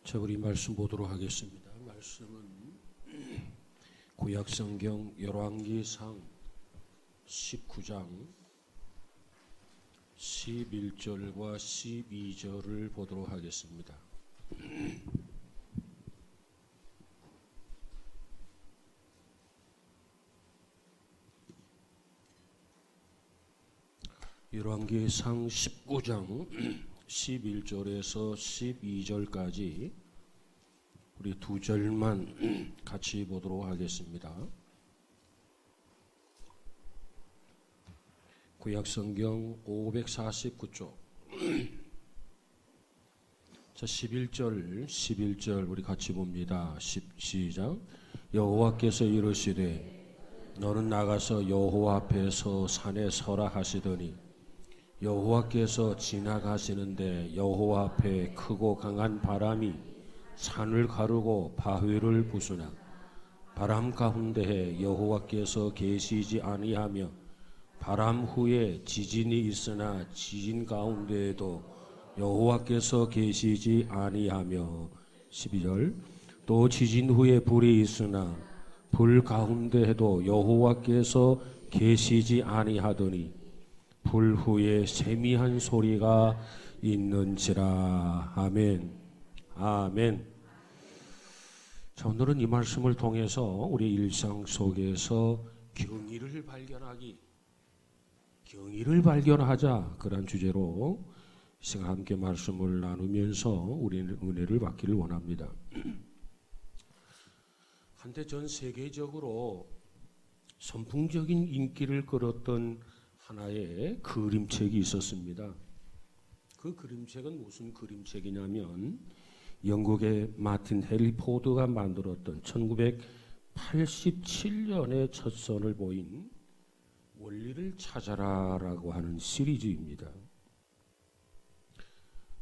자, 우리 말씀 보도록 하겠습니다. 말씀은 구약성경 열왕기상 19장 11절과 12절을 보도록 하겠습니다. 열왕기상 19장 11절에서 12절까지 우리 두 절만 같이 보도록 하겠습니다. 구약성경 549쪽. 자, 11절 우리 같이 봅니다. 시작. 여호와께서 이르시되 너는 나가서 여호와 앞에서 산에 서라 하시더니 여호와께서 지나가시는데 여호와 앞에 크고 강한 바람이 산을 가르고 바위를 부수나 바람 가운데에 여호와께서 계시지 아니하며 바람 후에 지진이 있으나 지진 가운데에도 여호와께서 계시지 아니하며 12절 또 지진 후에 불이 있으나 불 가운데에도 여호와께서 계시지 아니하더니 불 후에 세미한 소리가 있는지라. 아멘. 아멘. 자, 오늘은 이 말씀을 통해서 우리 일상 속에서 경의를 발견하자 그런 주제로 시간 함께 말씀을 나누면서 우리는 은혜를 받기를 원합니다. 한때 전 세계적으로 선풍적인 인기를 끌었던 하나의 그림책이 있었습니다. 그 그림책은 무슨 그림책이냐면 영국의 마틴 헨리 포드가 만들었던 1987년에 첫 선을 보인 원리를 찾아라라고 하는 시리즈입니다.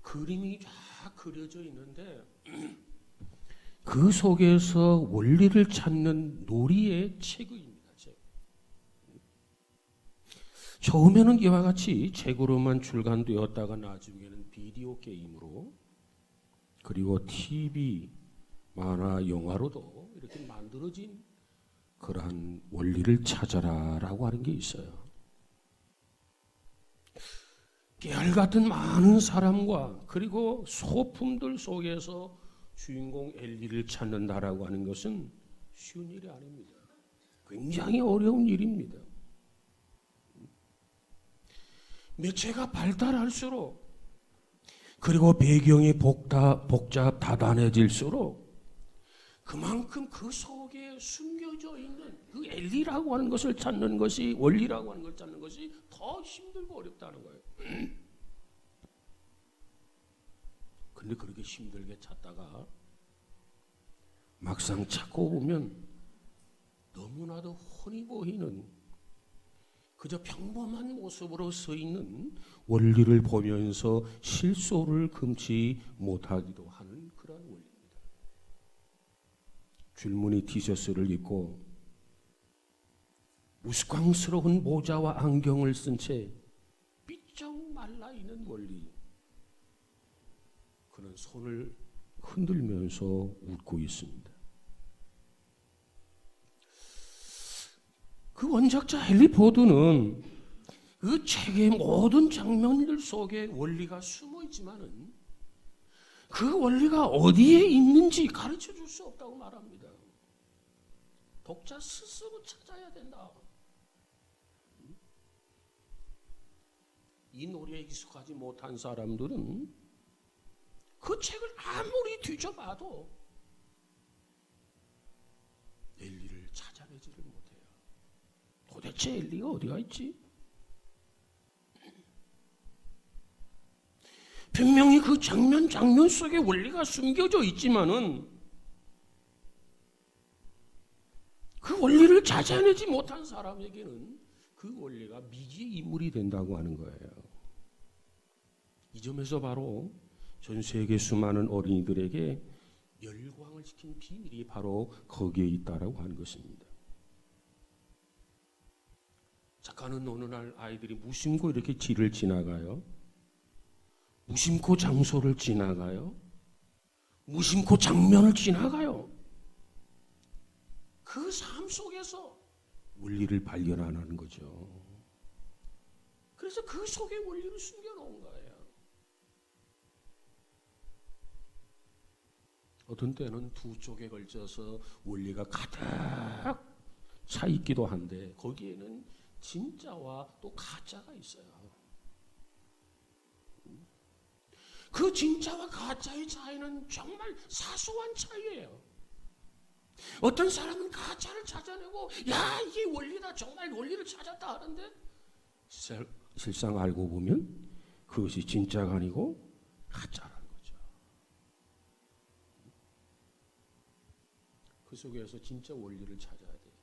그림이 쫙 그려져 있는데 그 속에서 원리를 찾는 놀이의 책입니다. 처음에는 이와 같이 책으로만 출간되었다가 나중에는 비디오 게임으로 그리고 TV, 만화, 영화로도 이렇게 만들어진 그러한 원리를 찾아라라고 하는 게 있어요. 깨알 같은 많은 사람과 그리고 소품들 속에서 주인공 엘리를 찾는다라고 하는 것은 쉬운 일이 아닙니다. 굉장히 어려운 일입니다. 매체가 발달할수록 그리고 배경이 복잡 다단해질수록 그만큼 그 속에 숨겨져 있는 그 엘리라고 하는 것을 찾는 것이 원리라고 하는 것을 찾는 것이 더 힘들고 어렵다는 거예요. 근데 그렇게 힘들게 찾다가 막상 찾고 보면 너무나도 흔히 보이는 그저 평범한 모습으로 서 있는 원리를 보면서 실소를 금치 못하기도 하는 그런 원리입니다. 줄무늬 티셔츠를 입고 우스꽝스러운 모자와 안경을 쓴 채 삐쩍 말라있는 원리. 그는 손을 흔들면서 웃고 있습니다. 그 원작자 헨리 포드는 그 책의 모든 장면들 속에 원리가 숨어 있지만은 그 원리가 어디에 있는지 가르쳐 줄 수 없다고 말합니다. 독자 스스로 찾아야 된다. 이 놀이에 익숙하지 못한 사람들은 그 책을 아무리 뒤져봐도 엘리를 찾아내지를 못해요. 도대체 엘리가 어디가 있지? 분명히 그 장면 속에 원리가 숨겨져 있지만은 그 원리를 찾아내지 못한 사람에게는 그 원리가 미지의 인물이 된다고 하는 거예요. 이 점에서 바로 전 세계 수많은 어린이들에게 열광을 시킨 비밀이 바로 거기에 있다라고 하는 것입니다. 작가는 어느 날 아이들이 무심코 이렇게 길을 지나가요. 무심코 장소를 지나가요. 무심코 장면을 지나가요. 그 삶 속에서 원리를 발견하는 거죠. 그래서 그 속에 원리를 숨겨놓은 거예요. 어떤 때는 두 쪽에 걸쳐서 원리가 가득 차 있기도 한데 거기에는 진짜와 또 가짜가 있어요. 그 진짜와 가짜의 차이는 정말 사소한 차이예요. 어떤 사람은 가짜를 찾아내고 야 이게 원리다 정말 원리를 찾았다 하는데 실상 알고 보면 그것이 진짜가 아니고 가짜라는 거죠. 그 속에서 진짜 원리를 찾아야 돼요.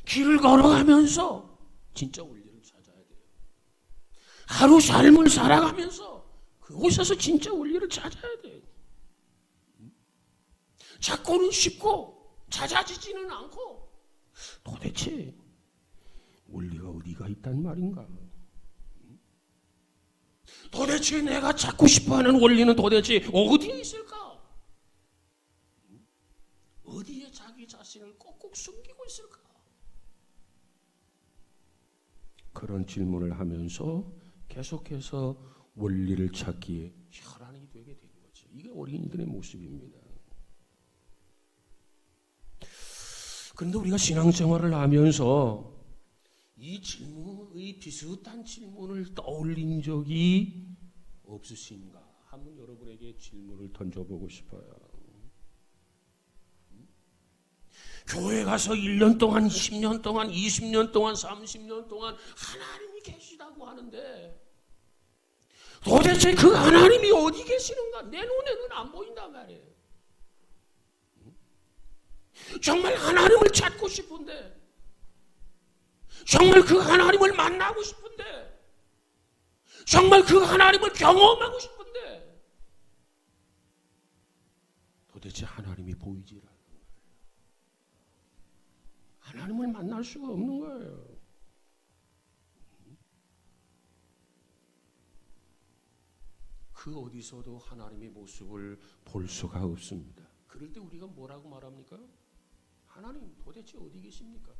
길을 걸어가면서 진짜 원리를 찾아야 돼요. 하루 삶을 살아가면서 그곳에서 진짜 원리를 찾아야 돼요. 찾고는 싶고 찾아지지는 않고 도대체 원리가 어디가 있단 말인가? 도대체 내가 찾고 싶어하는 원리는 도대체 어디에 있을까? 어디에 자기 자신을 꼭꼭 숨기고 있을까? 그런 질문을 하면서 계속해서 원리를 찾기에 혈안이 되게 되는 거죠. 이게 어린이들의 모습입니다. 그런데 우리가 신앙생활을 하면서 이 질문의 비슷한 질문을 떠올린 적이 없으신가? 한번 여러분에게 질문을 던져보고 싶어요. 교회 가서 1년 동안, 10년 동안, 20년 동안, 30년 동안 하나님이 계시다고 하는데 도대체 그 하나님이 어디 계시는가? 내 눈에는 안 보인단 말이에요. 정말 하나님을 찾고 싶은데, 정말 그 하나님을 만나고 싶은데, 정말 그 하나님을 경험하고 싶은데 도대체 하나님이 보이질 않는 거예요. 하나님을 만날 수가 없는 거예요. 그 어디서도 하나님의 모습을 볼 수가 없습니다. 그럴 때 우리가 뭐라고 말합니까? 하나님 도대체 어디 계십니까?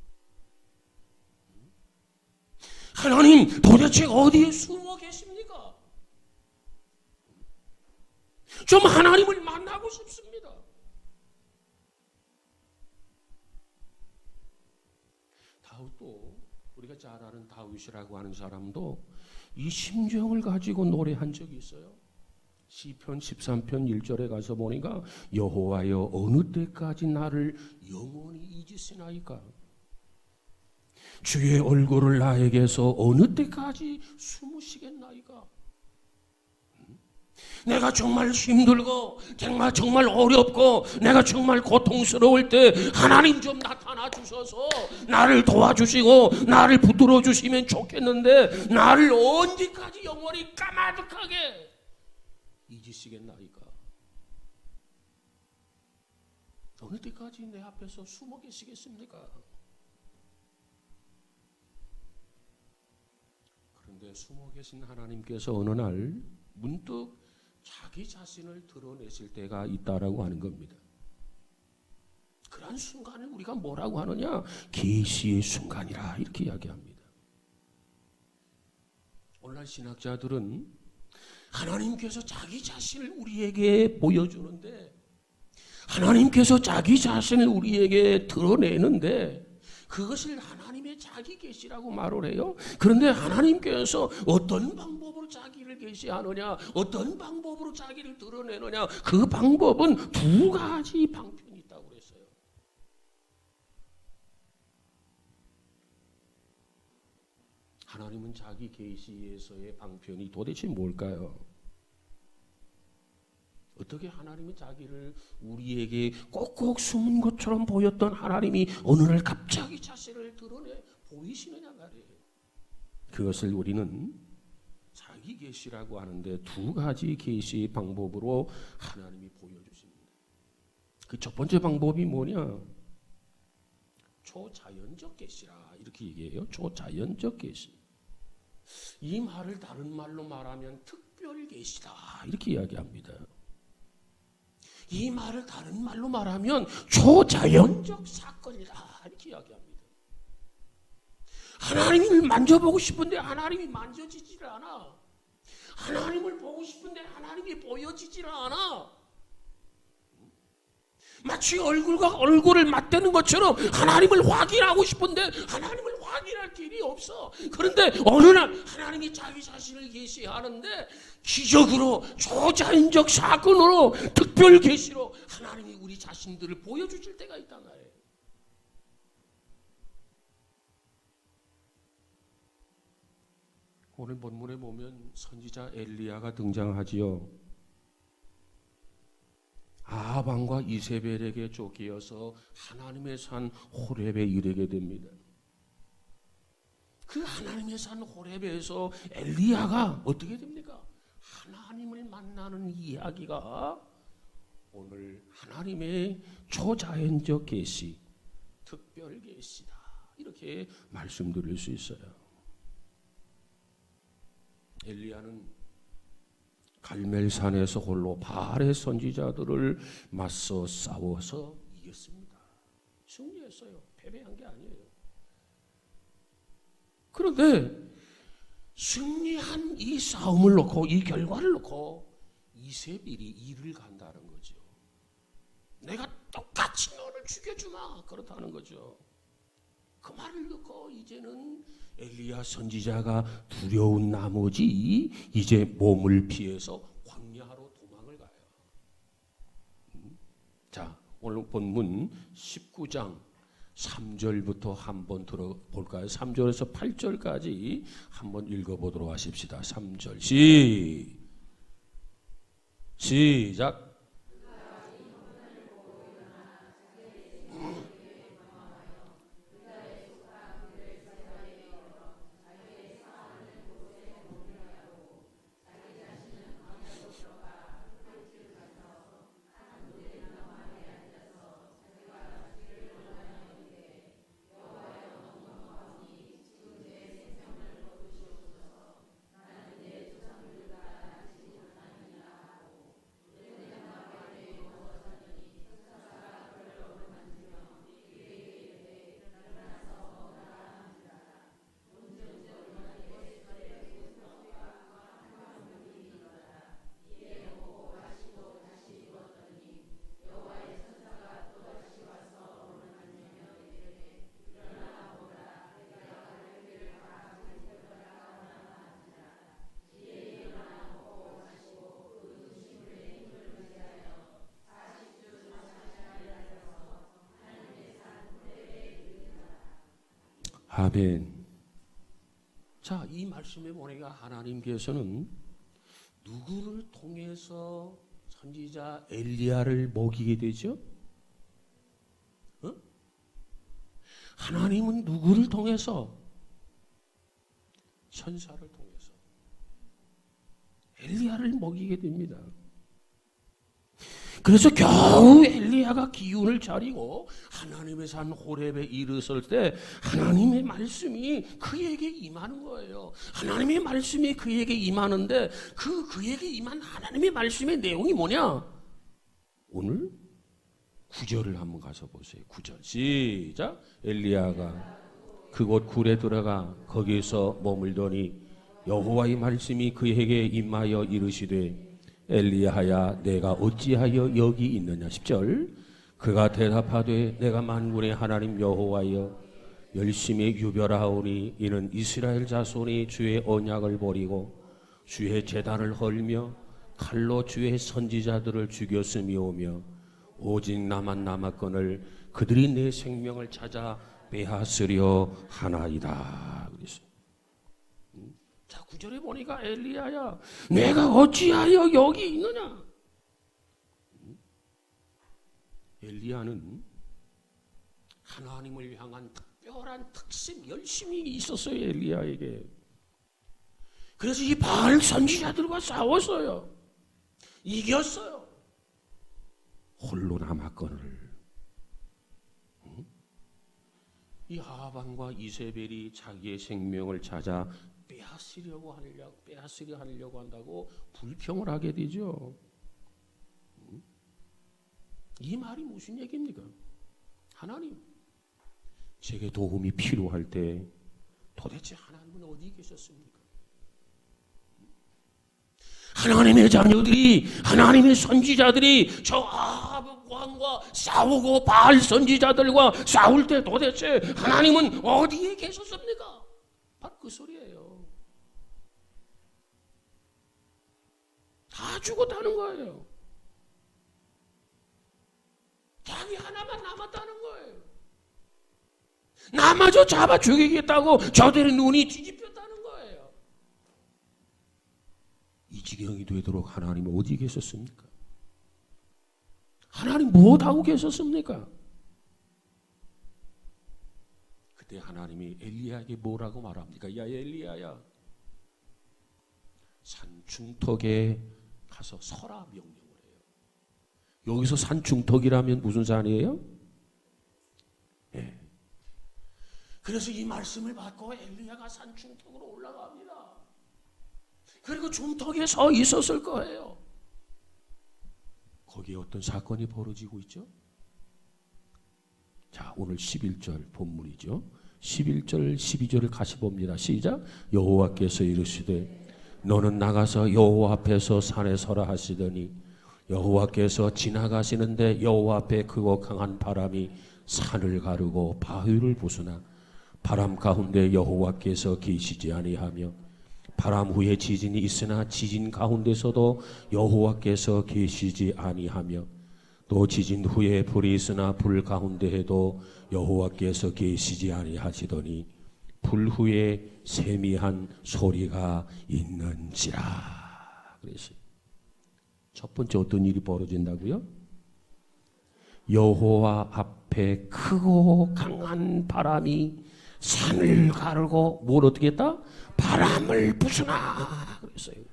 하나님 도대체 어디에 숨어 계십니까? 좀 하나님을 만나고 싶습니다. 다윗도 우리가 잘 아는 다윗이라고 하는 사람도 이 심정을 가지고 노래한 적이 있어요. 시편 13편 1절에 가서 보니까 여호와여 어느 때까지 나를 영원히 잊으시나이까? 주의 얼굴을 나에게서 어느 때까지 숨으시겠나이까? 내가 정말 힘들고 정말 어렵고 내가 정말 고통스러울 때 하나님 좀 나타나 주셔서 나를 도와주시고 나를 붙들어 주시면 좋겠는데 나를 언제까지 영원히 까마득하게 잊으시겠나이까? 어느 때까지 내 앞에서 숨어 계시겠습니까? 그런데 숨어 계신 하나님께서 어느 날 문득 자기 자신을 드러내실 때가 있다라고 하는 겁니다. 그러한 순간을 우리가 뭐라고 하느냐? 계시의 순간이라 이렇게 이야기합니다. 오늘날 신학자들은 하나님께서 자기 자신을 우리에게 보여주는데 하나님께서 자기 자신을 우리에게 드러내는데 그것을 하나님의 자기 계시라고 말을 해요. 그런데 하나님께서 어떤 방법으로 자기를 계시하느냐, 어떤 방법으로 자기를 드러내느냐, 그 방법은 두 가지 방편이 있다고 그랬어요. 하나님은 자기 계시에서의 방편이 도대체 뭘까요? 어떻게 하나님이 자기를 우리에게 꼭꼭 숨은 것처럼 보였던 하나님이 어느 날 갑자기 자신을 드러내 보이시느냐 말이에요. 그것을 우리는 자기 계시라고 하는데 두 가지 계시의 방법으로 하나님이 보여주십니다. 그 첫 번째 방법이 뭐냐? 초자연적 계시라 이렇게 얘기해요. 초자연적 계시. 이 말을 다른 말로 말하면 특별 계시다 이렇게 이야기합니다. 이 말을 다른 말로 말하면 초자연적 사건이다 이렇게 이야기합니다. 하나님을 만져보고 싶은데 하나님이 만져지질 않아. 하나님을 보고 싶은데 하나님이 보여지질 않아. 마치 얼굴과 얼굴을 맞대는 것처럼 하나님을 확인하고 싶은데 하나님을 확인할 길이 없어. 그런데 어느 날 하나님이 자기 자신을 계시하는데 기적으로 초자연적 사건으로 특별 계시로 하나님이 우리 자신들을 보여주실 때가 있단 말이에요. 오늘 본문에 보면 선지자 엘리야가 등장하지요. 아합왕과 이세벨에게 쫓기어서 하나님의 산 호렙에 이르게 됩니다. 그 하나님의 산 호렙에서 엘리야가 어떻게 됩니까? 하나님을 만나는 이야기가 오늘 하나님의 초자연적 계시, 특별 계시다 이렇게 말씀드릴 수 있어요. 엘리야는 갈멜산에서 홀로 바알의 선지자들을 맞서 싸워서 이겼습니다. 승리했어요. 패배한 게 아니에요. 그런데 승리한 이 싸움을 놓고 이 결과를 놓고 이세벨이 이를 간다는 거죠. 내가 똑같이 너를 죽여주마 그렇다는 거죠. 그 말을 듣고 이제는 엘리야 선지자가 두려운 나머지 이제 몸을 피해서 광야로 도망을 가요. 자, 오늘 본문 19장 3절부터 한번 들어볼까요? 3절에서 8절까지 한번 읽어보도록 하십시다. 3절 시작. 아멘. 자, 이 말씀에 보니까 하나님께서는 누구를 통해서 선지자 엘리야를 먹이게 되죠? 하나님은 누구를 통해서? 천사를 통해서 엘리야를 먹이게 됩니다. 그래서 겨우 엘리야가 기운을 차리고 하나님의 산 호렙에 이르렀을 때 하나님의 말씀이 그에게 임하는 거예요. 하나님의 말씀이 그에게 임하는데 그에게 임한 하나님의 말씀의 내용이 뭐냐? 오늘 9절을 한번 가서 보세요. 9절 시작. 엘리야가 그곳 굴에 들어가 거기서 머물더니 여호와의 말씀이 그에게 임하여 이르시되 엘리야야 내가 어찌하여 여기 있느냐. 10절 그가 대답하되 내가 만군의 하나님 여호와여 열심히 유별하오니 이는 이스라엘 자손이 주의 언약을 버리고 주의 제단을 헐며 칼로 주의 선지자들을 죽였음이오며 오직 나만 남았거늘 그들이 내 생명을 찾아 빼앗으려 하나이다. 그랬어요. 자, 9절에 보니까 엘리야야 내가 어찌하여 여기 있느냐. 엘리야는 하나님을 향한 특별한 특심, 열심이 있었어요. 엘리야에게. 그래서 이 바알 선지자들과 싸웠어요. 이겼어요. 홀로 남았거늘. 이 아합왕과 이세벨이 자기의 생명을 찾아 빼앗으려 하려고 한다고 불평을 하게 되죠. 이 말이 무슨 얘기입니까? 하나님, 제게 도움이 필요할 때 도대체 하나님은 어디 계셨습니까? 하나님의 자녀들이, 하나님의 선지자들이 저 아합 왕과 싸우고 바알 선지자들과 싸울 때 도대체 하나님은 어디에 계셨습니까? 바로 그 소리예요. 다 죽었다는 거예요. 자기 하나만 남았다는 거예요. 나마저 잡아 죽이겠다고 저들의 눈이 뒤집혔다는 거예요. 이 지경이 되도록 하나님은 어디 계셨습니까? 하나님 무엇하고 계셨습니까? 그때 하나님이 엘리야에게 뭐라고 말합니까? 야 엘리야야, 산중턱에 가서 서라 명령을 해요. 여기서 산중턱이라면 무슨 산이에요? 예. 그래서 이 말씀을 받고 엘리야가 산중턱으로 올라갑니다. 그리고 중턱에 서 있었을 거예요. 거기에 어떤 사건이 벌어지고 있죠? 자, 오늘 11절 본문이죠. 11절 12절을 같이 봅니다. 시작. 여호와께서 이르시되 너는 나가서 여호와 앞에서 산에 서라 하시더니 여호와께서 지나가시는데 여호와 앞에 크고 강한 바람이 산을 가르고 바위를 부수나 바람 가운데 여호와께서 계시지 아니하며 바람 후에 지진이 있으나 지진 가운데서도 여호와께서 계시지 아니하며 또 지진 후에 불이 있으나 불 가운데에도 여호와께서 계시지 아니하시더니 불 후에 세미한 소리가 있는지라. 그래서 첫 번째 어떤 일이 벌어진다고요? 여호와 앞에 크고 강한 바람이 산을 가르고 뭘 어떻게 했다? 바람을 부수나. 그랬어요.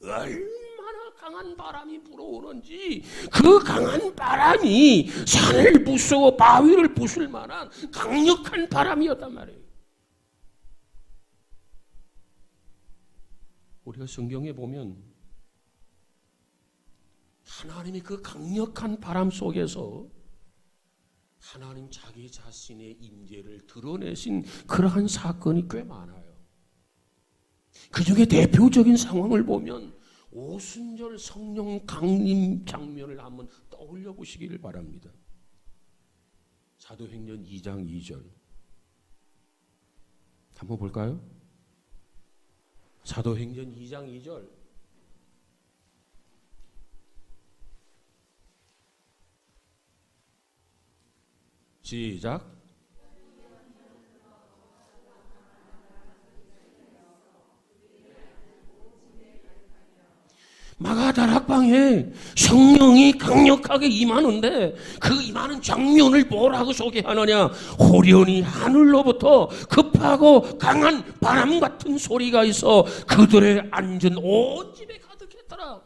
얼마나 강한 바람이 불어오는지 그 강한 바람이 산을 부수고 바위를 부술 만한 강력한 바람이었단 말이에요. 우리가 성경에 보면 하나님이 그 강력한 바람 속에서 하나님 자기 자신의 임재를 드러내신 그러한 사건이 꽤 많아요. 그 중에 대표적인 상황을 보면 오순절 성령 강림 장면을 한번 떠올려 보시기를 바랍니다. 사도행전 2장 2절 한번 볼까요? 사도행전 2장 2절 시작. 마가다락방에 성령이 강력하게 임하는데 그 임하는 장면을 뭐라고 소개하느냐? 호련히 하늘로부터 급하고 강한 바람 같은 소리가 있어 그들의 앉은 온 집에 가득했더라.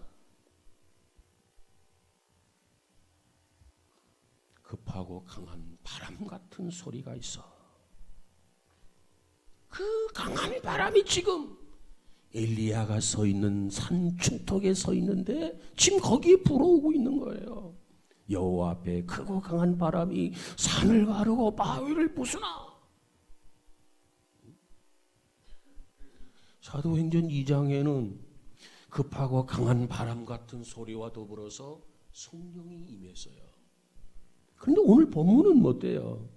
급하고 강한 바람 같은 소리가 있어. 그 강한 바람이 지금 엘리야가 서 있는 산 중턱에 서 있는데 지금 거기에 불어오고 있는 거예요. 여호와 앞에 크고 강한 바람이 산을 가르고 바위를 부수나. 사도행전 2장에는 급하고 강한 바람 같은 소리와 더불어서 성령이 임했어요. 그런데 오늘 본문은 어때요?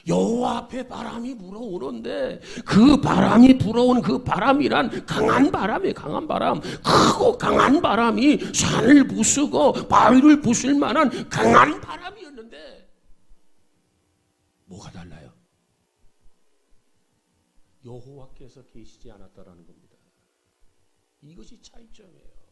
여호와 앞에 바람이 불어오는데 그 바람이 불어오는 그 바람이란 강한 바람이에요. 강한 바람. 크고 강한 바람이 산을 부수고 바위를 부술 만한 강한 바람이었는데 뭐가 달라요? 여호와께서 계시지 않았다라는 겁니다. 이것이 차이점이에요.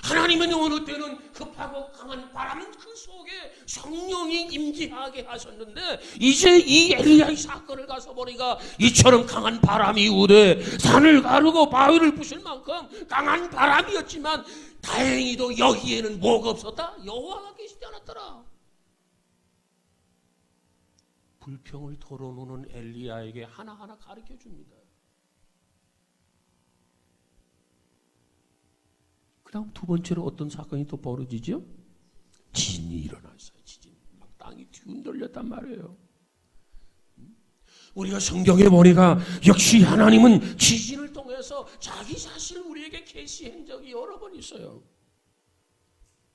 하나님은 어느 때는 급하고 강한 바람 그 속에 성령이 임재하게 하셨는데 이제 이 엘리야의 사건을 가서 보니까 이처럼 강한 바람이 우대 산을 가르고 바위를 부술 만큼 강한 바람이었지만 다행히도 여기에는 뭐가 없었다? 여호와가 계시지 않았더라. 불평을 털어놓는 엘리야에게 하나하나 가르쳐 줍니다. 그 다음 두 번째로 어떤 사건이 또 벌어지죠? 지진이 일어났어요. 지진. 막 땅이 뒤흔들렸단 말이에요. 우리가 성경에 보니까 역시 하나님은 지진을 통해서 자기 자신을 우리에게 계시한 적이 여러 번 있어요.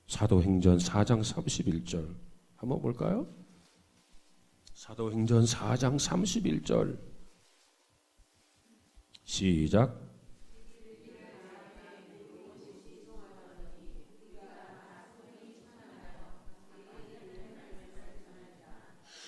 사도행전 4장 31절 한번 볼까요? 사도행전 4장 31절 시작.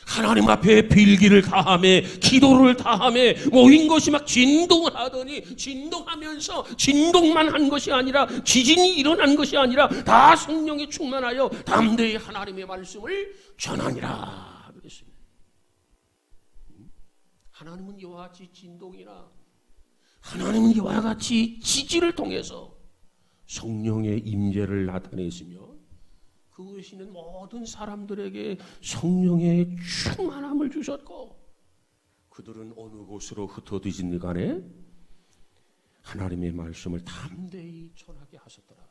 하나님 앞에 빌기를 다하며 기도를 다하며 모인 것이 막 진동을 하더니 진동하면서 진동만 한 것이 아니라 지진이 일어난 것이 아니라 다 성령에 충만하여 담대히 하나님의 말씀을 전하니라 그랬습니다. 하나님은 이와 같이 진동이나 하나님은 이와 같이 지진을 통해서 성령의 임재를 나타내시며 그곳에 있는 모든 사람들에게 성령의 충만함을 주셨고 그들은 어느 곳으로 흩어지든 간에 하나님의 말씀을 담대히 전하게 하셨더라.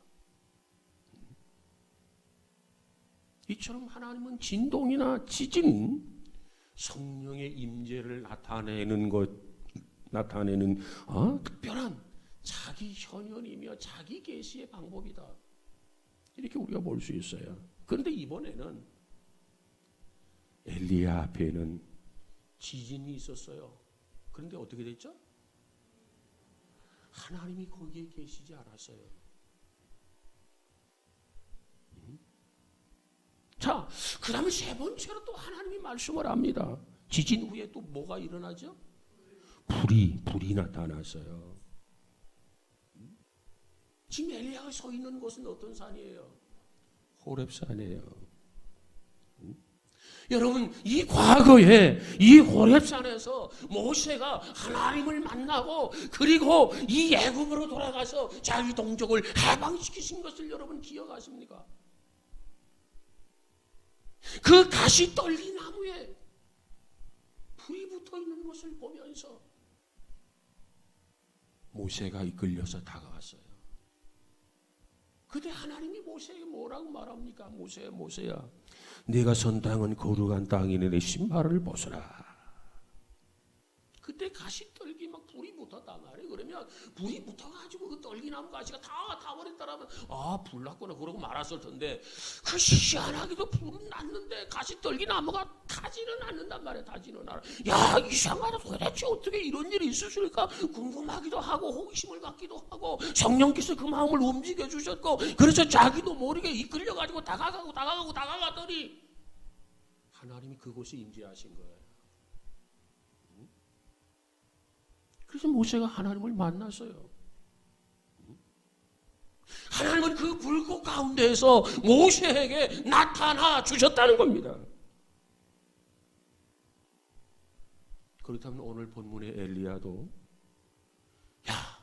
이처럼 하나님은 진동이나 지진, 성령의 임재를 나타내는 특별한 자기 현현이며 자기 계시의 방법이다. 이렇게 우리가 볼 수 있어요. 그런데 이번에는 엘리야 앞에는 지진이 있었어요. 그런데 어떻게 됐죠? 하나님이 거기에 계시지 않았어요. 자, 그 다음에 세 번째로 또 하나님이 말씀을 합니다. 지진 후에 또 뭐가 일어나죠? 불이 나타났어요. 지금 엘리야가 서 있는 곳은 어떤 산이에요? 호렙산이에요. 여러분, 이 과거에 이 호렙산에서 모세가 하나님을 만나고 그리고 이 애굽으로 돌아가서 자기 동족을 해방시키신 것을 여러분 기억하십니까? 그 가시떨기 나무에 불이 붙어 있는 것을 보면서 모세가 이끌려서 다가왔어요. 그때 하나님이 모세에게 뭐라고 말합니까? 모세야, 네가 선 땅은 거룩한 땅이니 내 신발을 벗어라. 그때 가시떨기 막 불이 붙었단 말이에요. 그러면 불이 붙어가지고 그 떨기나무 가시가 다 타버렸다라면 불 났구나 그러고 말았을 텐데 그 희한하게도 불은 났는데 가시떨기나무가 타지는 않는단 말이에요. 타지는 않아. 야, 이상하다. 도대체 어떻게 이런 일이 있었을까 궁금하기도 하고 호기심을 갖기도 하고 성령께서 그 마음을 움직여 주셨고 그래서 자기도 모르게 이끌려가지고 다가가더니 하나님이 그곳에 임재하신 거예요. 그래서 모세가 하나님을 만났어요. 하나님은 그 불꽃 가운데에서 모세에게 나타나 주셨다는 겁니다. 그렇다면 오늘 본문의 엘리야도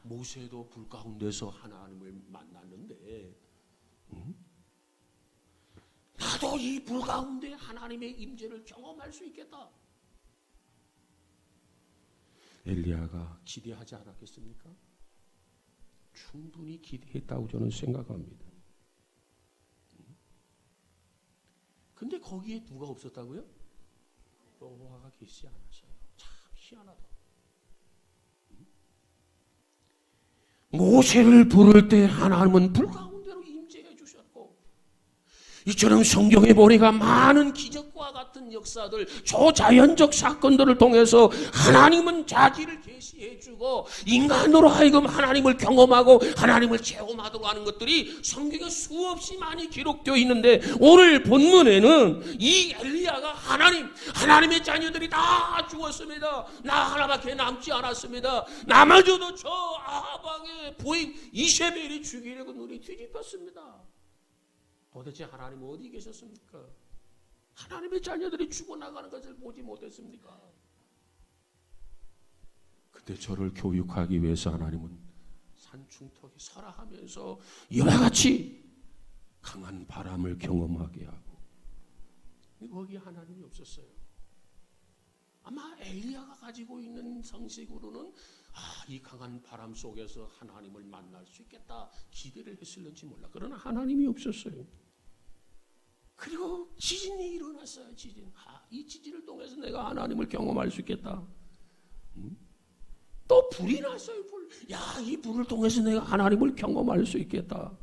모세도 불 가운데서 하나님을 만났는데 나도 이 불 가운데 하나님의 임재를 경험할 수 있겠다. 엘리야가 기대하지 않았겠습니까? 충분히 기대했다고 저는 생각합니다. 근데 거기에 누가 없었다고요? 여호와가 계시지 않았어요. 참 희한하다. 모세를 부를 때 하나님은 불 가운데로 임재해 주셨고 이처럼 성경에 보니까 많은 기적과 같은 역사들, 초자연적 사건들을 통해서 하나님은 자기를 계시해주고 인간으로 하여금 하나님을 경험하고 하나님을 체험하도록 하는 것들이 성경에 수없이 많이 기록되어 있는데 오늘 본문에는 이 엘리야가 하나님의 자녀들이 다 죽었습니다. 나 하나밖에 남지 않았습니다. 나마저도 저 아합왕의 부인 이세벨이 죽이려고 눈이 뒤집혔습니다. 도대체 하나님 어디 계셨습니까? 하나님의 자녀들이 죽어나가는 것을 보지 못했습니까? 그때 저를 교육하기 위해서 하나님은 산중턱에 서라 하면서 이와 같이 강한 바람을 경험하게 하고 거기에 하나님이 없었어요. 아마 엘리야가 가지고 있는 상식으로는 이 강한 바람 속에서 하나님을 만날 수 있겠다 기대를 했을는지 몰라. 그러나 하나님이 없었어요. 그리고 지진이 일어났어요. 이 지진을 통해서 내가 하나님을 경험할 수 있겠다. 또 불이 났어요. 이 불을 통해서 내가 하나님을 경험할 수 있겠다.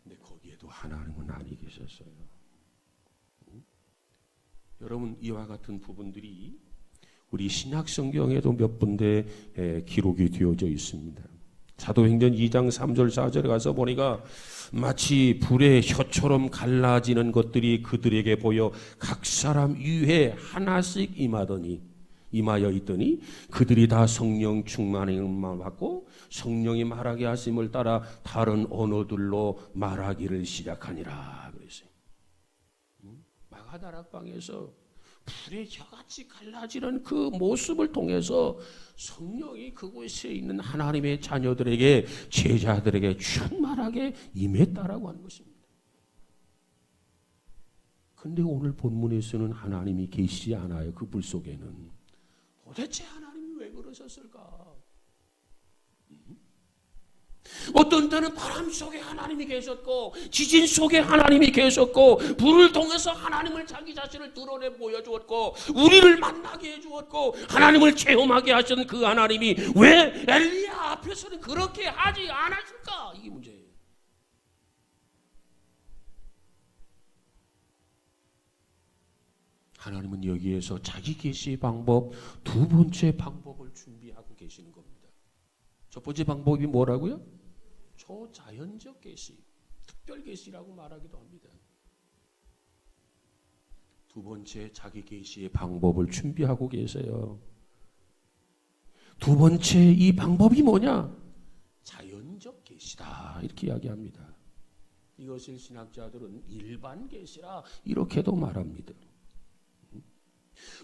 근데 거기에도 하나님은 아니 계셨어요. 여러분, 이와 같은 부분들이 우리 신약 성경에도 몇 군데 기록이 되어져 있습니다. 사도행전 2장 3절 4절에 가서 보니까 마치 불의 혀처럼 갈라지는 것들이 그들에게 보여 각 사람 위에 하나씩 임하여 있더니 그들이 다 성령 충만함을 받고 성령이 말하게 하심을 따라 다른 언어들로 말하기를 시작하니라 그랬어요. 마가다락방에서 불의 혀같이 갈라지는 그 모습을 통해서 성령이 그곳에 있는 하나님의 자녀들에게, 제자들에게 충만하게 임했다라고 하는 것입니다. 그런데 오늘 본문에서는 하나님이 계시지 않아요. 그 불 속에는. 도대체 하나님이 왜 그러셨을까? 어떤 때는 바람 속에 하나님이 계셨고 지진 속에 하나님이 계셨고 불을 통해서 하나님을 자기 자신을 드러내 보여주었고 우리를 만나게 해주었고 하나님을 체험하게 하신 그 하나님이 왜 엘리야 앞에서는 그렇게 하지 않았을까? 이게 문제예요. 하나님은 여기에서 자기 계시의 방법, 두 번째 방법을 준비하고 계시는 겁니다. 첫 번째 방법이 뭐라고요? 초자연적 계시, 특별 계시라고 말하기도 합니다. 두 번째 자기 계시의 방법을 준비하고 계세요. 두 번째 이 방법이 뭐냐? 자연적 계시다 이렇게 이야기합니다. 이것을 신학자들은 일반 계시라 이렇게도 말합니다.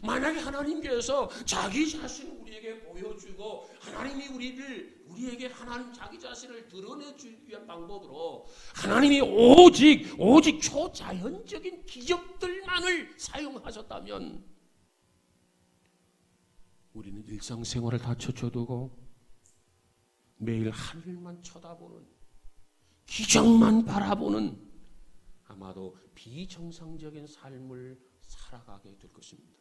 만약에 하나님께서 자기 자신을 우리에게 보여주고 하나님이 우리에게 하나님 자기 자신을 드러내주기 위한 방법으로 하나님이 오직 초자연적인 기적들만을 사용하셨다면 우리는 일상생활을 다 쳐쳐두고 매일 하늘만 쳐다보는 기적만 바라보는 아마도 비정상적인 삶을 살아가게 될 것입니다.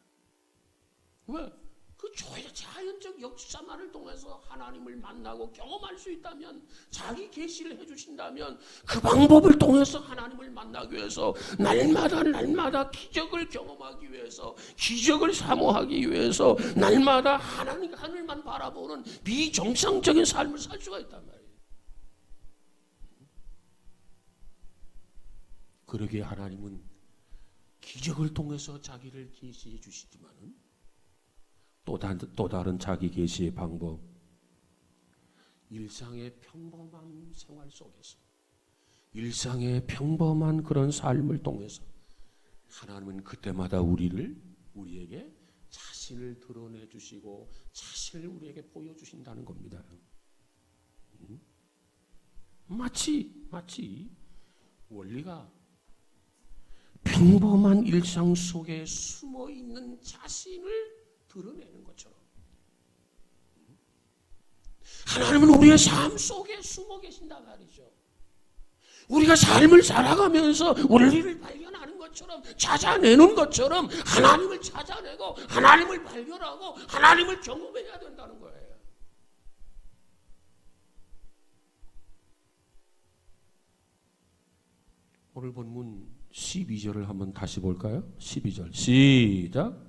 왜? 그 자연적 역사만을 통해서 하나님을 만나고 경험할 수 있다면, 자기 계시를 해주신다면 그 방법을 통해서 하나님을 만나기 위해서 날마다 기적을 경험하기 위해서, 기적을 사모하기 위해서 날마다 하늘만 바라보는 비정상적인 삶을 살 수가 있단 말이에요. 그러기에 하나님은 기적을 통해서 자기를 계시해 주시지만은 또 다른 자기 계시의 방법, 일상의 평범한 생활 속에서, 일상의 평범한 그런 삶을 통해서 하나님은 그때마다 우리에게 자신을 드러내 주시고 자신을 우리에게 보여주신다는 겁니다. 마치 원리가 평범한 일상 속에 숨어있는 자신을 드러내는 것처럼 하나님은 우리의 삶 속에 숨어 계신단 말이죠. 우리가 삶을 살아가면서 원리를 발견하는 것처럼, 찾아내는 것처럼 하나님을 찾아내고 하나님을 발견하고 하나님을 경험해야 된다는 거예요. 오늘 본문 12절을 한번 다시 볼까요? 12절 시작.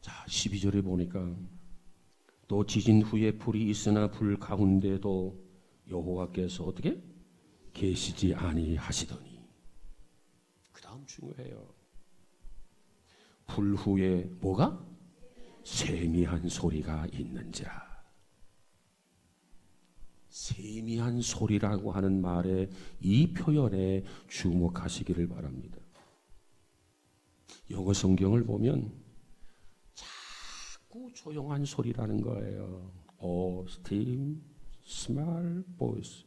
자, 12절에 보니까 또 지진 후에 불이 있으나 불 가운데도 여호와께서 어떻게 계시지 아니하시더니, 그 다음 중요해요. 불 후에 뭐가? 세미한 소리가 있는지라. 세미한 소리라고 하는 말에, 이 표현에 주목하시기를 바랍니다. 영어 성경을 보면 자꾸 조용한 소리라는 거예요. still, small voice.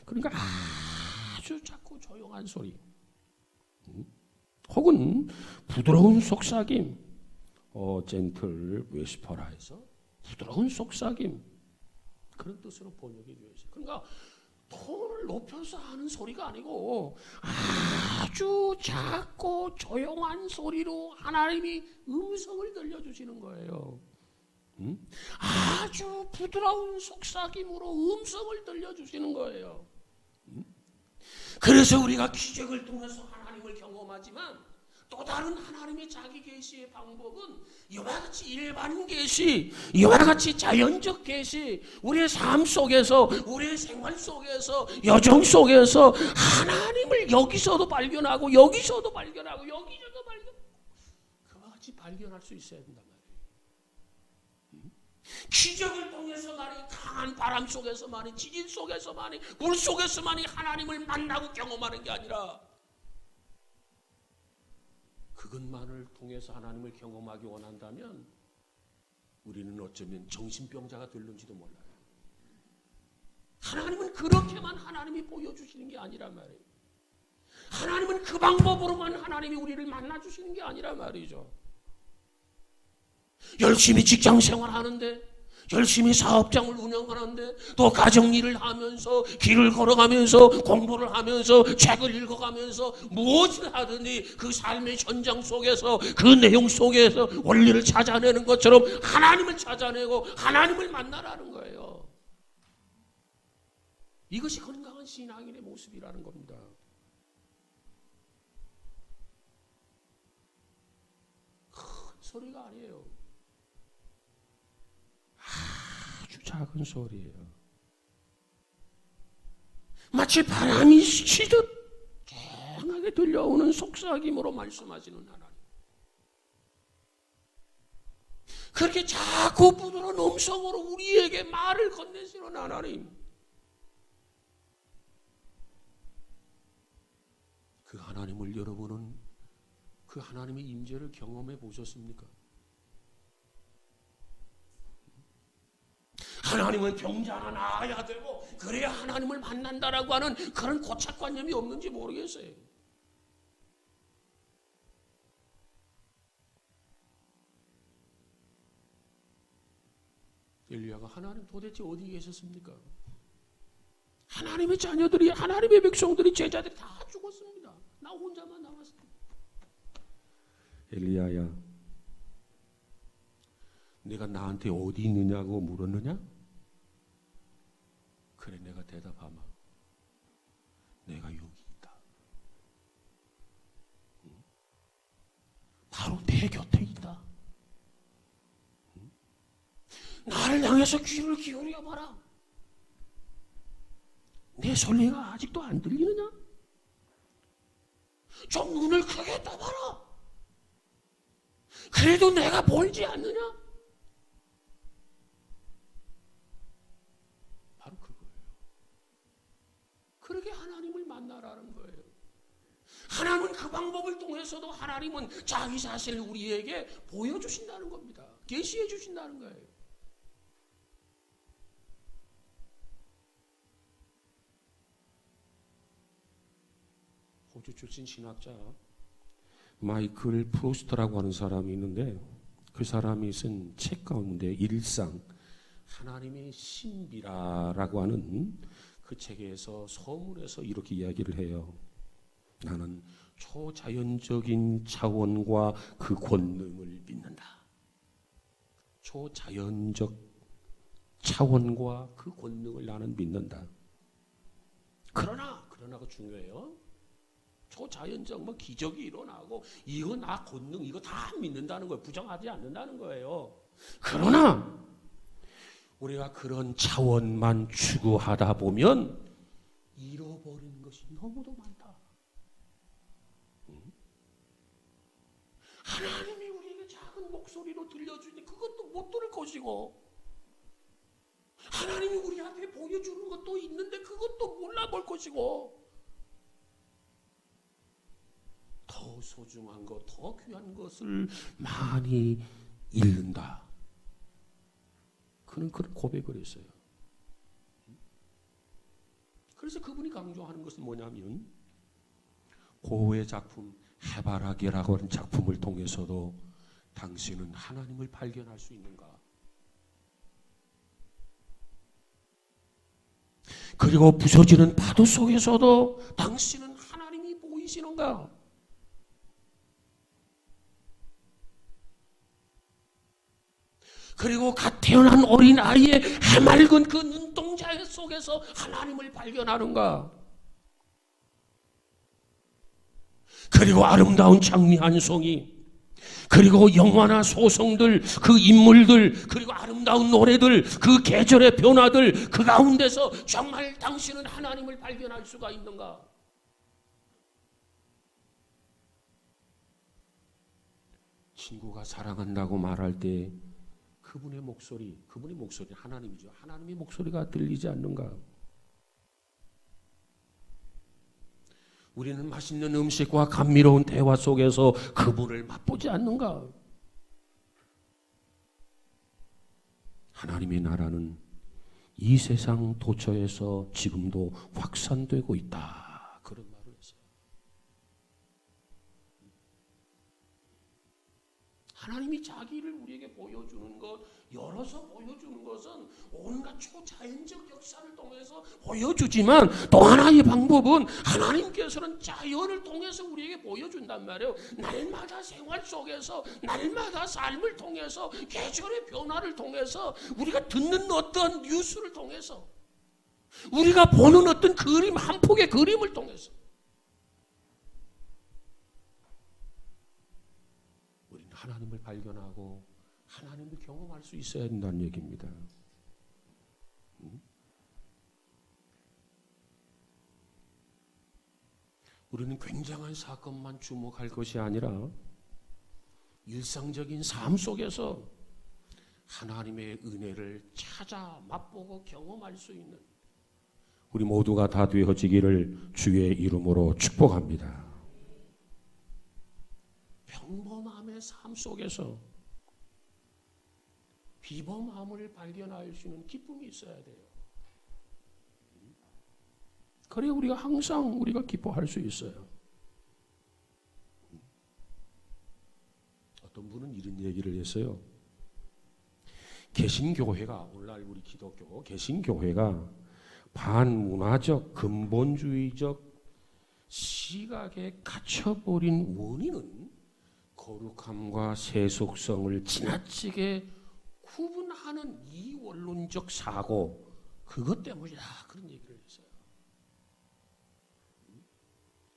그러니까 아주 작고 조용한 소리, 혹은 부드러운 속삭임, 젠틀 웨스퍼라 해서 부드러운 속삭임, 그런 뜻으로 번역이 되어 있어요. 그러니까 톤을 높여서 하는 소리가 아니고 아주 작고 조용한 소리로 하나님이 음성을 들려주시는 거예요. 아주 부드러운 속삭임으로 음성을 들려주시는 거예요. 그래서 우리가 기적을 통해서 하나님을 경험하지만 또 다른 하나님의 자기 계시의 방법은 이와 같이 일반 계시, 이와 같이 자연적 계시, 우리의 삶 속에서, 우리의 생활 속에서, 여정 속에서 하나님을 여기서도 발견하고 여기서도 발견하고 여기서도 발견하고 그와 같이 발견할 수 있어야 된단 말이에요. 기적을 통해서만이, 강한 바람 속에서만이, 지진 속에서만이, 물 속에서만이 하나님을 만나고 경험하는 게 아니라 그것만을 통해서 하나님을 경험하기 원한다면 우리는 어쩌면 정신병자가 될는지도 몰라요. 하나님은 그렇게만 하나님이 보여주시는 게 아니란 말이에요. 하나님은 그 방법으로만 하나님이 우리를 만나주시는 게 아니란 말이죠. 열심히 직장 생활하는데, 열심히 사업장을 운영하는데, 또 가정일을 하면서, 길을 걸어가면서, 공부를 하면서, 책을 읽어가면서 무엇을 하든지 그 삶의 현장 속에서, 그 내용 속에서 원리를 찾아내는 것처럼 하나님을 찾아내고 하나님을 만나라는 거예요. 이것이 건강한 신앙인의 모습이라는 겁니다. 큰 소리가 아니에요. 아주 작은 소리예요. 마치 바람이 스치듯 조용하게 들려오는 속삭임으로 말씀하시는 하나님. 그렇게 작고 부드러운 음성으로 우리에게 말을 건네시는 하나님. 그 하나님을 여러분은 그 하나님의 임재를 경험해 보셨습니까? 하나님은 병자 하나 낳아야 되고 그래야 하나님을 만난다라고 하는 그런 고착관념이 없는지 모르겠어요. 엘리야가 하나님 도대체 어디 계셨습니까? 하나님의 자녀들이, 하나님의 백성들이, 제자들이 다 죽었습니다. 나 혼자만 남았습니다. 엘리야야, 내가 나한테 어디 있느냐고 물었느냐? 그래, 내가 대답하마. 내가 여기 있다. 바로 내 곁에 있다. 나를 향해서 귀를 기울여 봐라. 내 소리가 아직도 안 들리느냐? 좀 눈을 크게 떠봐라. 그래도 내가 보이지 않느냐? 바로 그거예요. 그렇게 하나님을 만나라는 거예요. 하나님은 그 방법을 통해서도 하나님은 자기 자신을 우리에게 보여주신다는 겁니다. 계시해 주신다는 거예요. 호주 출신 신학자 마이클 프로스트라고 하는 사람이 있는데, 그 사람이 쓴 책 가운데 일상, 하나님의 신비라라고 하는 그 책에서 서문에서 이렇게 이야기를 해요. 나는 초자연적인 차원과 그 권능을 믿는다. 초자연적 차원과 그 권능을 나는 믿는다. 그러나가 중요해요. 초자연적 뭐 기적이 일어나고 이거 나 권능 이거 다 믿는다는 거예요. 부정하지 않는다는 거예요. 그러나 우리가 그런 차원만 추구하다 보면 잃어버리는 것이 너무도 많다. 하나님이 우리에게 작은 목소리로 들려주니 그것도 못 들을 것이고, 하나님이 우리한테 보여주는 것도 있는데 그것도 몰라볼 것이고, 더 소중한 것, 더 귀한 것을 많이 잃는다. 그는 그런 고백을 했어요. 그래서 그래서 그분이 강조하는 것은 뭐냐면 고흐의 작품 해바라기라고 하는 작품을 통해서도 당신은 하나님을 발견할 수 있는가? 그리고 부서지는 파도 속에서도 당신은 하나님이 보이시는가? 그리고 갓 태어난 어린 아이의 해맑은 그 눈동자 속에서 하나님을 발견하는가? 그리고 아름다운 장미 한 송이, 그리고 영화나 소송들, 그 인물들, 그리고 아름다운 노래들, 그 계절의 변화들, 그 가운데서 정말 당신은 하나님을 발견할 수가 있는가? 친구가 사랑한다고 말할 때 그분의 목소리 하나님이죠. 하나님의 목소리가 들리지 않는가? 우리는 맛있는 음식과 감미로운 대화 속에서 그분을 맛보지 않는가? 하나님의 나라는 이 세상 도처에서 지금도 확산되고 있다. 그런 말을 했어요. 하나님이 자기를 우리에게 보여주는 것, 열어서 보여주는 것은 온갖 초자연적 역사를 통해서 보여주지만 또 하나의 방법은 하나님께서는 자연을 통해서 우리에게 보여준단 말이에요. 날마다 생활 속에서, 날마다 삶을 통해서, 계절의 변화를 통해서, 우리가 듣는 어떤 뉴스를 통해서, 우리가 보는 어떤 그림, 한 폭의 그림을 통해서 우리는 하나님을 발견하고 하나님을 경험할 수 있어야 된다는 얘기입니다. 우리는 굉장한 사건만 주목할 것이 아니라 일상적인 삶 속에서 하나님의 은혜를 찾아 맛보고 경험할 수 있는 우리 모두가 다 되어지기를 주의 이름으로 축복합니다. 평범함의 삶 속에서 비범함을 발견할 수 있는 기쁨이 있어야 돼요. 그래야 우리가 항상 우리가 기뻐할 수 있어요. 어떤 분은 이런 얘기를 했어요. 개신교회가, 오늘날 우리 기독교 개신교회가 반문화적 근본주의적 시각에 갇혀버린 원인은 거룩함과 세속성을 지나치게 구분하는 이원론적 사고, 그것 때문이다. 그런 얘기를 했어요.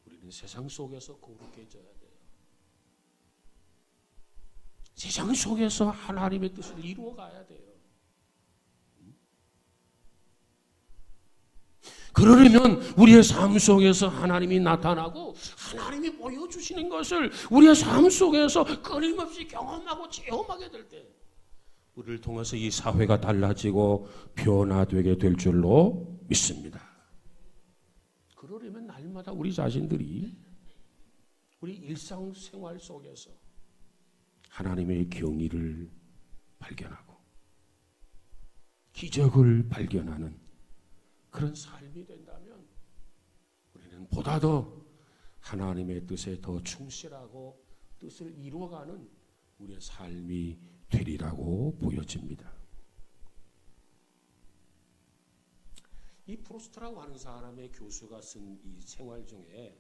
우리는 세상 속에서 거룩해져야 돼요. 세상 속에서 하나님의 뜻을 이루어가야 돼요. 그러려면 우리의 삶 속에서 하나님이 나타나고 하나님이 보여주시는 것을 우리의 삶 속에서 끊임없이 경험하고 체험하게 될 때 우리를 통해서 이 사회가 달라지고 변화되게 될 줄로 믿습니다. 그러려면 날마다 우리 자신들이 우리 일상생활 속에서 하나님의 경의를 발견하고 기적을 발견하는 그런 삶이 된다면 우리는 보다 더 하나님의 뜻에 더 충실하고 뜻을 이루어가는 우리의 삶이 되리라고 보여집니다. 이 프로스트라고 하는 사람의 교수가 쓴 이 생활 중에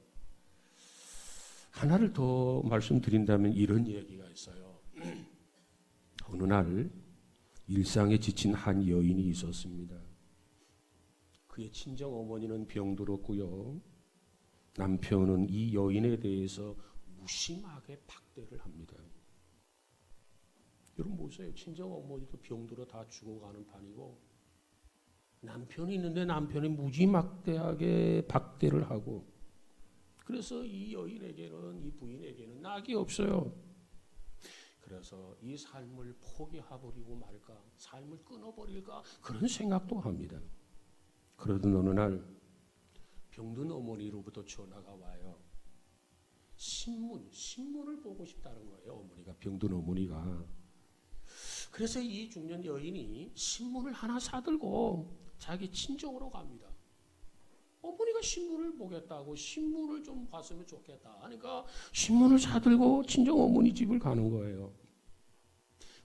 하나를 더 말씀드린다면 이런 얘기가 있어요. 어느 날 일상에 지친 한 여인이 있었습니다. 그의 친정 어머니는 병들었고요. 남편은 이 여인에 대해서 무심하게 박대를 합니다. 여러분 보세요. 친정 어머니도 병들어 다 죽어가는 판이고 남편이 있는데 남편이 무지막대하게 박대를 하고, 그래서 이 여인에게는, 이 부인에게는 낙이 없어요. 그래서 이 삶을 포기해버리고 말까, 삶을 끊어버릴까, 그런 생각도 합니다. 그러던 어느 날 병든 어머니로부터 전화가 와요. 신문을 보고 싶다는 거예요. 어머니가, 병든 어머니가. 그래서 이 중년 여인이 신문을 하나 사들고 자기 친정으로 갑니다. 그러니까 신문을 보겠다고, 신문을 좀 봤으면 좋겠다 하니까 신문을 사들고 친정 어머니 집을 가는 거예요.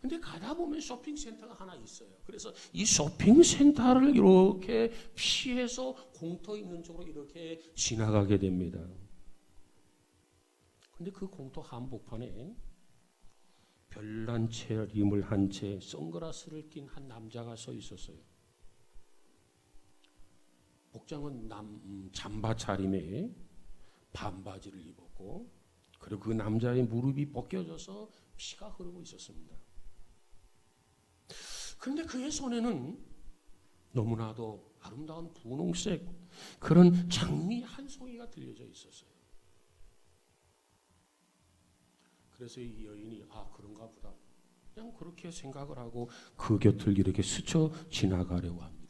근데 가다 보면 쇼핑센터가 하나 있어요. 그래서 이 쇼핑센터를 이렇게 피해서 공터 있는 쪽으로 이렇게 지나가게 됩니다. 근데 그 공터 한복판에 별난 차림을 한 채 선글라스를 낀 한 남자가 서 있었어요. 복장은 잠바 차림에 반바지를 입었고, 그리고 그 남자의 무릎이 벗겨져서 피가 흐르고 있었습니다. 그런데 그의 손에는 너무나도 아름다운 분홍색 그런 장미 한 송이가 들려져 있었어요. 그래서 이 여인이 그런가 보다, 그냥 그렇게 생각을 하고 그 곁을 이렇게 스쳐 지나가려고 합니다.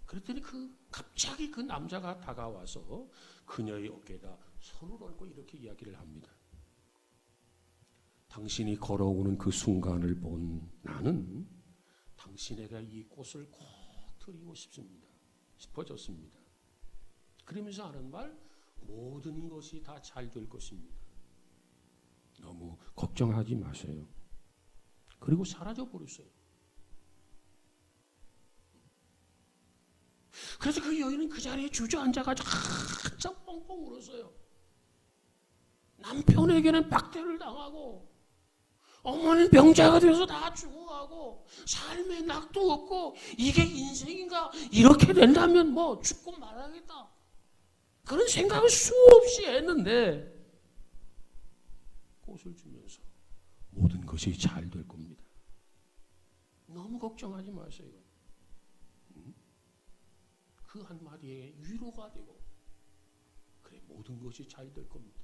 그랬더니 갑자기 그 남자가 다가와서 그녀의 어깨에다 손을 얹고 이렇게 이야기를 합니다. 당신이 걸어오는 그 순간을 본 나는 당신에게 이 꽃을 꼭 드리고 싶어졌습니다. 그러면서 하는 말, 모든 것이 다 잘 될 것입니다. 너무 걱정하지 마세요. 그리고 사라져 버렸어요. 그래서 그 여인은 그 자리에 주저앉아가지고 한참 뻥뻥 울었어요. 남편에게는 박대를 당하고, 어머니는 병자가 되어서 다 죽어가고, 삶에 낙도 없고, 이게 인생인가? 이렇게 된다면 뭐 죽고 말하겠다, 그런 생각을 수없이 했는데, 꽃을 주면서 모든 것이 잘 될 겁니다. 너무 걱정하지 마세요. 그 한마디에 위로가 되고, 그래, 모든 것이 잘 될 겁니다.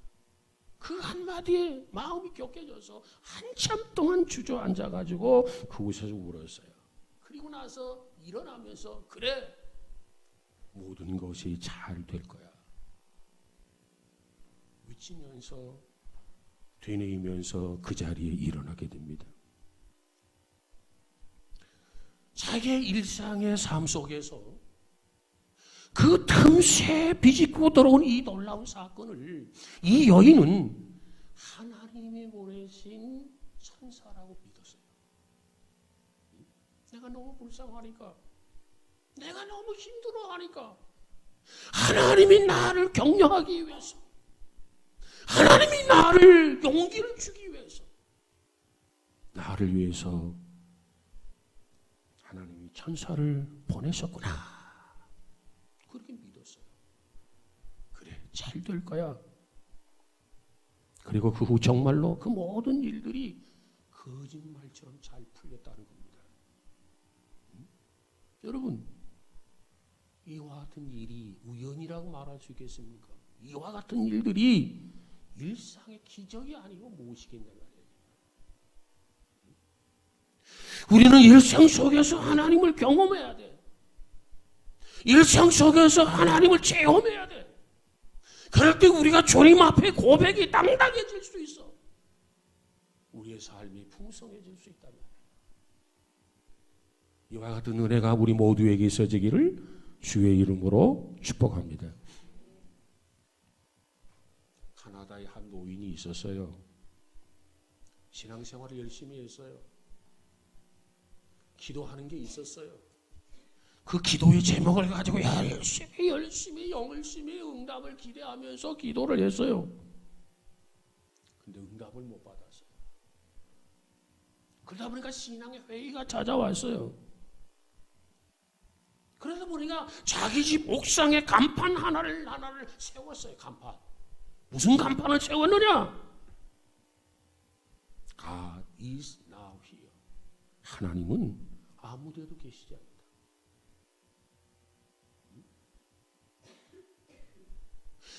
그 한마디에 마음이 격해져서 한참 동안 주저앉아가지고 그곳에서 울었어요. 그리고 나서 일어나면서, 그래, 모든 것이 잘 될 거야, 외치면서 되뇌이면서 그 자리에 일어나게 됩니다. 자기의 일상의 삶 속에서 그 틈새 비집고 들어온 이 놀라운 사건을 이 여인은 하나님이 보내신 천사라고 믿었어요. 내가 너무 불쌍하니까, 내가 너무 힘들어하니까 하나님이 나를 격려하기 위해서, 하나님이 나를 용기를 주기 위해서, 나를 위해서 하나님이 천사를 보내셨구나, 그렇게 믿었어요. 그래, 잘 될 거야. 그리고 그 후 정말로 그 모든 일들이 거짓말처럼 잘 풀렸다는 겁니다. 여러분, 이와 같은 일이 우연이라고 말할 수 있겠습니까? 이와 같은 일들이 일상의 기적이 아니고 무엇이겠냐 말이에요. 우리는 일상 속에서 하나님을 경험해야 돼. 일상 속에서 하나님을 체험해야 돼. 그럴 때 우리가 주님 앞에 고백이 당당해질 수 있어. 우리의 삶이 풍성해질 수 있단 말이에요. 이와 같은 은혜가 우리 모두에게 있어지기를 주의 이름으로 축복합니다. 카나다에 한 노인이 있었어요. 신앙생활을 열심히 했어요. 기도하는 게 있었어요. 그 기도의 제목을 가지고 열심히 응답을 기대하면서 기도를 했어요. 근데 응답을 못 받았어요. 그러다 보니까 신앙의 회의가 찾아왔어요. 그러다 보니까 자기 집 옥상에 간판 하나를 세웠어요. 간판. 무슨 간판을 세웠느냐? God is now here. 하나님은 아무데도 계시지 않는다.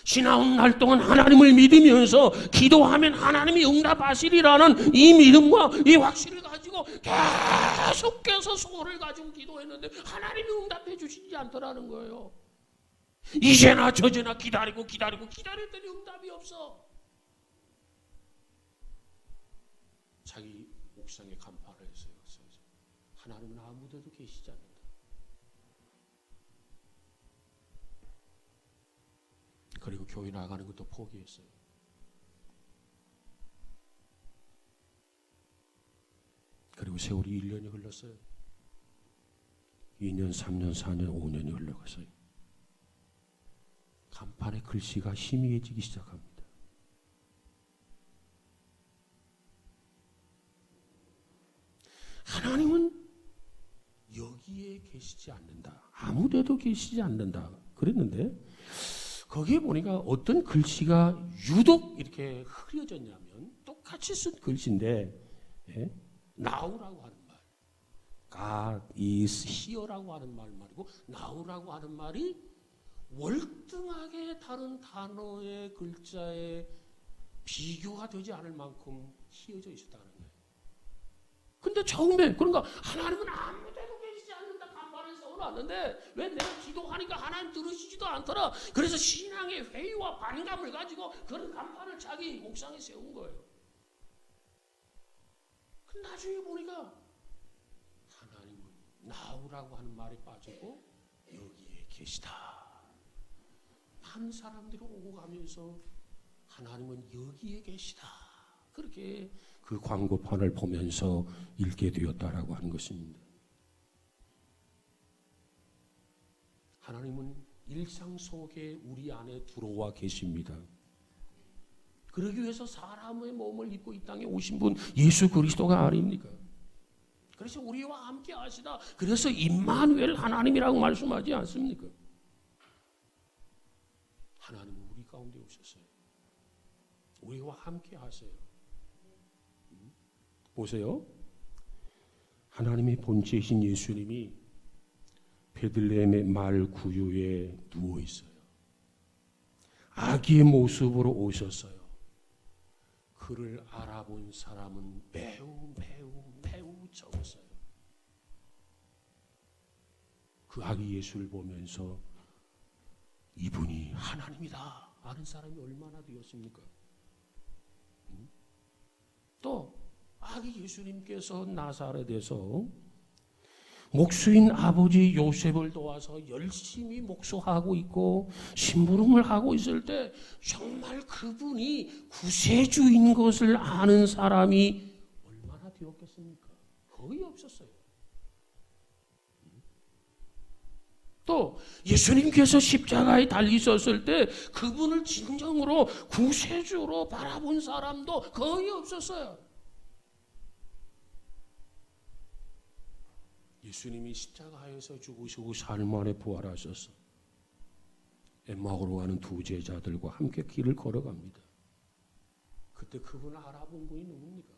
지나온 날 동안 하나님을 믿으면서 기도하면 하나님이 응답하시리라는 이 믿음과 이 확신을 가지고 계속해서 소원을 가지고 기도했는데 하나님이 응답해 주시지 않더라는 거예요. 이제나 저제나 기다렸더니 응답이 없어. 자기 옥상에 간판을 했어요. 하나님은 아무데도 계시지 않는다. 그리고 교회 나가는 것도 포기했어요. 그리고 세월이 1년이 흘렀어요. 2년, 3년, 4년, 5년이 흘러갔어요. 간판의 글씨가 희미해지기 시작합니다. 하나님은 여기에 계시지 않는다. 아무데도 계시지 않는다. 그랬는데 거기에 보니까 어떤 글씨가 유독 이렇게 흐려졌냐면 똑같이 쓴 글씨인데 now라고 하는 말, God is here라고 하는 말이고 now라고 하는 말이 월등하게 다른 단어의 글자에 비교가 되지 않을 만큼 휘어져 있었다는 거예요. 근데 처음에 그런가 하나님은 아무데도 계시지 않는다 간판을 세워놨는데 왜 내가 기도하니까 하나님 들으시지도 않더라. 그래서 신앙의 회의와 반감을 가지고 그런 간판을 자기 옥상에 세운 거예요. 근데 나중에 보니까 하나님은 나오라고 하는 말이 빠지고 여기에 계시다. 많은 사람들이 오고 가면서 하나님은 여기에 계시다. 그렇게 그 광고판을 보면서 읽게 되었다라고 하는 것입니다. 하나님은 일상 속에 우리 안에 들어와 계십니다. 그러기 위해서 사람의 몸을 입고 이 땅에 오신 분 예수 그리스도가 아닙니까? 그래서 우리와 함께 하시다. 그래서 임마누엘 하나님이라고 말씀하지 않습니까? 하나님은 우리 가운데 오셨어요. 우리와 함께 하세요. 보세요. 하나님의 본체이신 예수님이 베들레헴의 말 구유에 누워 있어요. 아기의 모습으로 오셨어요. 그를 알아본 사람은 매우 적었어요. 그 아기 예수를 보면서 이분이 하나님이다 아는 사람이 얼마나 되었습니까? 또 아기 예수님께서 나사렛에서 목수인 아버지 요셉을 도와서 열심히 목수하고 있고 심부름을 하고 있을 때 정말 그분이 구세주인 것을 아는 사람이 얼마나 되었겠습니까? 거의 없었어요. 또 예수님께서 십자가에 달리셨을 때 그분을 진정으로 구세주로 바라본 사람도 거의 없었어요. 예수님이 십자가에서 죽으시고 사흘 만에 부활하셔서 엠마오로 가는 두 제자들과 함께 길을 걸어갑니다. 그때 그분을 알아본 분이 누굽니까?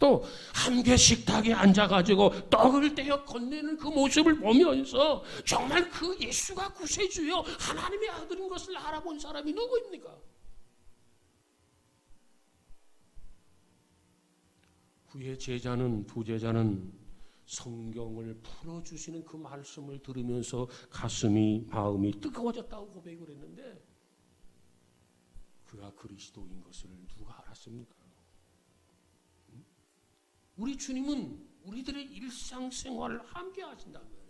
또 함께 식탁에 앉아가지고 떡을 떼어 건네는 그 모습을 보면서 정말 그 예수가 구세주요 하나님의 아들인 것을 알아본 사람이 누구입니까? 후에 두 제자는 성경을 풀어주시는 그 말씀을 들으면서 마음이 뜨거워졌다고 고백을 했는데 그가 그리스도인 것을 누가 알았습니까? 우리 주님은 우리들의 일상생활을 함께 하신단 말이에요.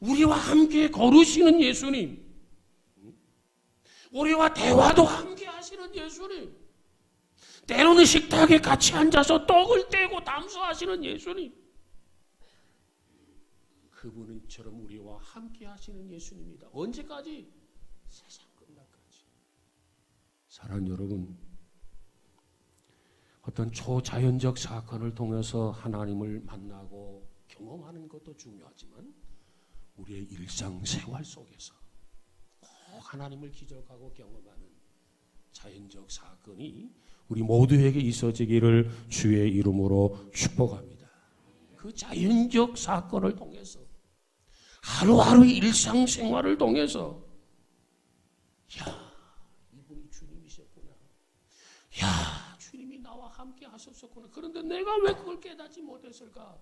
우리와 함께 걸으시는 예수님, 우리와 대화도 함께 하시는 예수님, 때로는 식탁에 같이 앉아서 떡을 떼고 담소하시는 예수님, 그분처럼 우리와 함께 하시는 예수님이다. 언제까지? 세상 끝날까지. 사랑하는 여러분, 어떤 초자연적 사건을 통해서 하나님을 만나고 경험하는 것도 중요하지만 우리의 일상생활 속에서 꼭 하나님을 기적하고 경험하는 자연적 사건이 우리 모두에게 있어지기를 주의 이름으로 축복합니다. 그 자연적 사건을 통해서 하루하루의 일상생활을 통해서 이분이 주님이셨구나. 주님이 나와 함께 하셨었구나. 그런데 내가 왜 그걸 깨닫지 못했을까?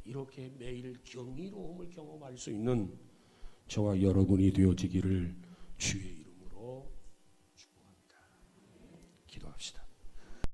이렇게 매일 경이로움을 경험할 수 있는 저와 여러분이 되어지기를 주의 이름으로 축복합니다. 기도합시다.